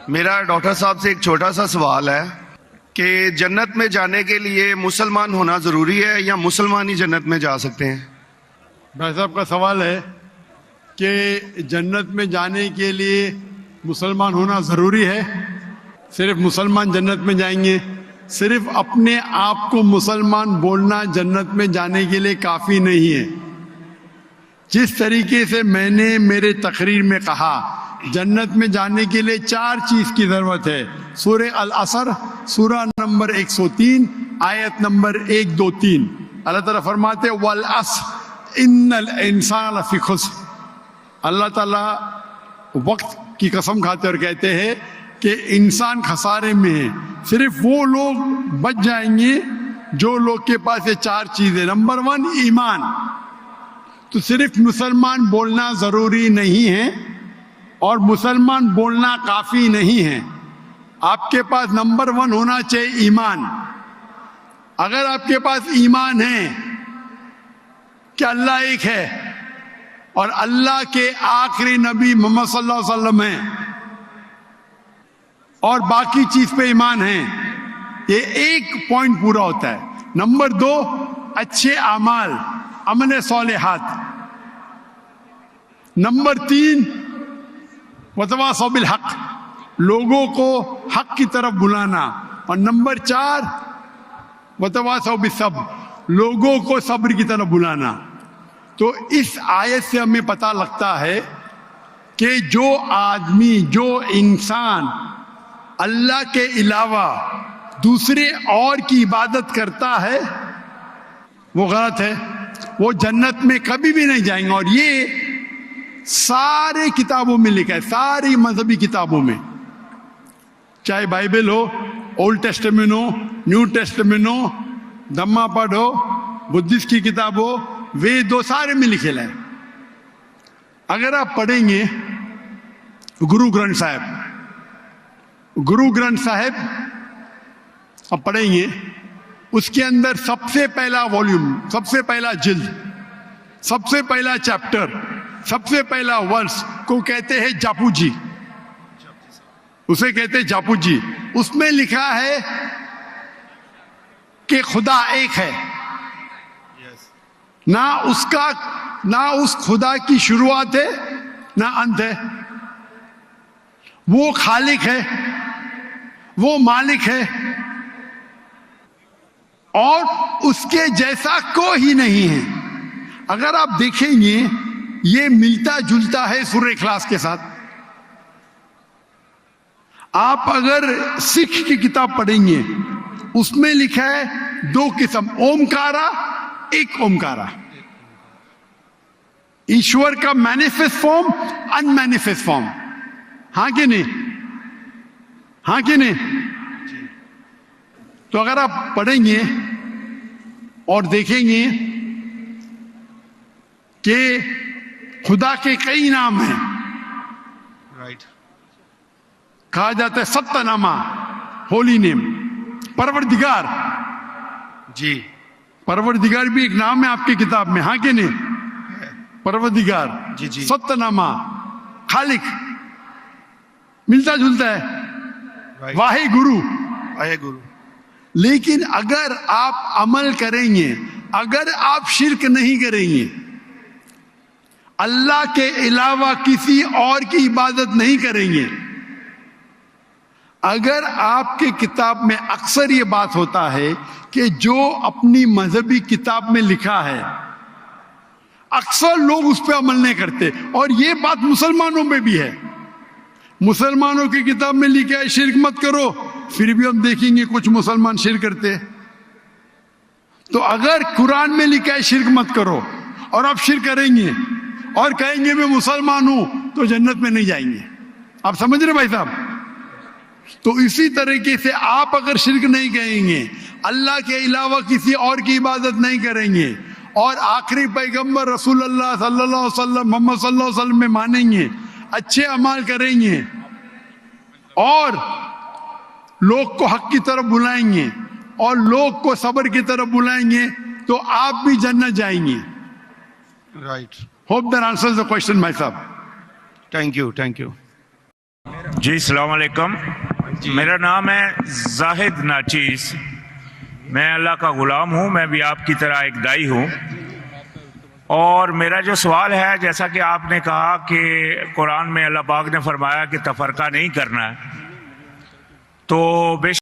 میرا ڈاکٹر صاحب سے ایک چھوٹا سا سوال ہے کہ جنت میں جانے کے لیے مسلمان ہونا ضروری ہے یا مسلمان ہی جنت میں جا سکتے ہیں؟ بھائی صاحب کا سوال ہے کہ جنت میں جانے کے لیے مسلمان ہونا ضروری ہے؟ صرف مسلمان جنت میں جائیں گے؟ صرف اپنے آپ کو مسلمان بولنا جنت میں جانے کے لیے کافی نہیں ہے. جس طریقے سے میں نے میرے تقریر میں کہا جنت میں جانے کے لیے 4 چیز کی ضرورت ہے. سورہ العصر سورہ نمبر 103 آیت نمبر 1 2 3 اللہ تعالیٰ فرماتے والعصر ان الانسان لفی خسر. اللہ تعالیٰ وقت کی قسم کھاتے اور کہتے ہیں کہ انسان خسارے میں ہے. صرف وہ لوگ بچ جائیں گے جو لوگ کے پاس یہ 4 چیزیں. نمبر 1 ایمان. تو صرف مسلمان بولنا ضروری نہیں ہے اور مسلمان بولنا کافی نہیں ہے. آپ کے پاس نمبر 1 ہونا چاہیے ایمان. اگر آپ کے پاس ایمان ہے کہ اللہ ایک ہے اور اللہ کے آخری نبی محمد صلی اللہ علیہ وسلم ہیں اور باقی چیز پہ ایمان ہے, یہ ایک پوائنٹ پورا ہوتا ہے. نمبر 2 اچھے اعمال, عمل صالحات. نمبر 3 وتواصوا بالحق, لوگوں کو حق کی طرف بلانا. اور نمبر 4 وتواصوا بالصبر, لوگوں کو صبر کی طرف بلانا. تو اس آیت سے ہمیں پتہ لگتا ہے کہ جو آدمی, جو انسان اللہ کے علاوہ دوسرے اور کی عبادت کرتا ہے وہ غلط ہے, وہ جنت میں کبھی بھی نہیں جائیں گے. اور یہ سارے کتابوں میں لکھا ہے, ساری مذہبی کتابوں میں, چاہے بائبل ہو, اولڈ ٹیسٹمنٹ ہو, نیو ٹیسٹمنٹ ہو, دھما پڑھ ہو, بدھسٹ کی کتاب ہو, وید ہو, سارے میں لکھے لائے. اگر آپ پڑھیں گے گرو گرنتھ صاحب, گرو گرنتھ صاحب آپ پڑھیں گے, اس کے اندر سب سے پہلا والیوم, سب سے پہلا جلد, سب سے پہلا چیپٹر, سب سے پہلا ورس کو کہتے ہیں جاپو جی, اسے کہتے ہیں جاپو جی. اس میں لکھا ہے کہ خدا ایک ہے, نہ اس خدا کی شروعات ہے نہ انت ہے. وہ خالق ہے, وہ مالک ہے اور اس کے جیسا کوئی ہی نہیں ہے. اگر آپ دیکھیں گے یہ ملتا جلتا ہے سورہ اخلاص کے ساتھ. آپ اگر سکھ کی کتاب پڑھیں گے اس میں لکھا ہے 2 قسم, اومکارا, ایک اومکارا, ایشور کا مینیفیسٹ فارم, ان مینیفیسٹ فارم. ہاں کہ نہیں, ہاں کہ نہیں؟ تو اگر آپ پڑھیں گے اور دیکھیں گے کہ خدا کے کئی نام ہیں, کہا جاتا ہے ستہ نامہ, ہولی نیم, پروردگار. جی, پروردگار بھی ایک نام ہے آپ کی کتاب میں, ہاں کہ نہیں؟ پروردگار, جی جی, ستہ نامہ, خالق, ملتا جلتا ہے. واہے گرو, گرو. لیکن اگر آپ عمل کریں گے, اگر آپ شرک نہیں کریں گے, اللہ کے علاوہ کسی اور کی عبادت نہیں کریں گے, اگر آپ کے کتاب میں اکثر یہ بات ہوتا ہے کہ جو اپنی مذہبی کتاب میں لکھا ہے اکثر لوگ اس پہ عمل نہیں کرتے, اور یہ بات مسلمانوں میں بھی ہے. مسلمانوں کی کتاب میں لکھا ہے شرک مت کرو, پھر بھی ہم دیکھیں گے کچھ مسلمان شرک کرتے. تو اگر قرآن میں لکھا ہے شرک مت کرو اور آپ شرک کریں گے اور کہیں گے میں مسلمان ہوں تو جنت میں نہیں جائیں گے. آپ سمجھ رہے بھائی صاحب؟ تو اسی طریقے سے آپ اگر شرک نہیں کہیں گے, اللہ کے علاوہ کسی اور کی عبادت نہیں کریں گے اور آخری پیغمبر رسول اللہ صلی اللہ علیہ وسلم محمد صلی اللہ علیہ وسلم میں مانیں گے, اچھے اعمال کریں گے اور لوگ کو حق کی طرف بلائیں گے اور لوگ کو صبر کی طرف بلائیں گے, تو آپ بھی جنت جائیں گے. Right. Hope that answers the question my صاحب. Thank you. جی السلام علیکم. میرا نام ہے زاہد ناچیز. میں اللہ کا غلام ہوں. میں بھی آپ کی طرح ایک دائی ہوں. اور میرا جو سوال ہے، جیسا کہ آپ نے کہا کہ قرآن میں اللہ پاک نے فرمایا کہ تفرقہ نہیں کرنا ہے، تو بے